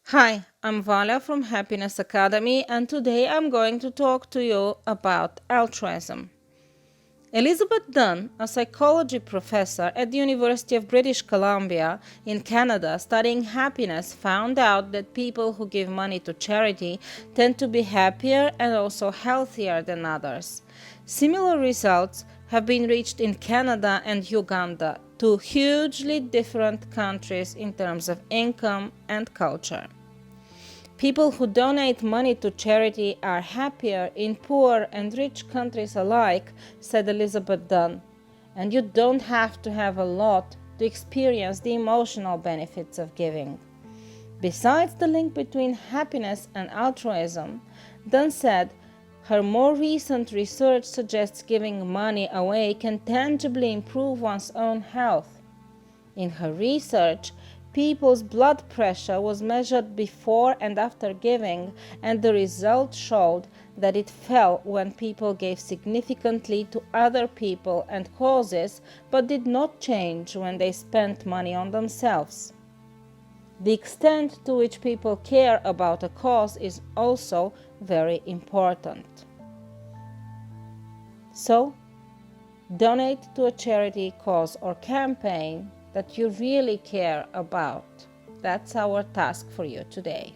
Hi, I'm Vala from Happiness Academy, and today I'm going to talk to you about altruism. Elizabeth Dunn, a psychology professor at the University of British Columbia in Canada studying happiness, found out that people who give money to charity tend to be happier and also healthier than others. Similar results have been reached in Canada and Uganda, two hugely different countries in terms of income and culture. People who donate money to charity are happier in poor and rich countries alike, said Elizabeth Dunn. And you don't have to have a lot to experience the emotional benefits of giving. Besides the link between happiness and altruism, Dunn said her more recent research suggests giving money away can tangibly improve one's own health. In her research, people's blood pressure was measured before and after giving, and the results showed that it fell when people gave significantly to other people and causes, but did not change when they spent money on themselves. The extent to which people care about a cause is also very important. So, donate to a charity cause or campaign that you really care about. That's our task for you today.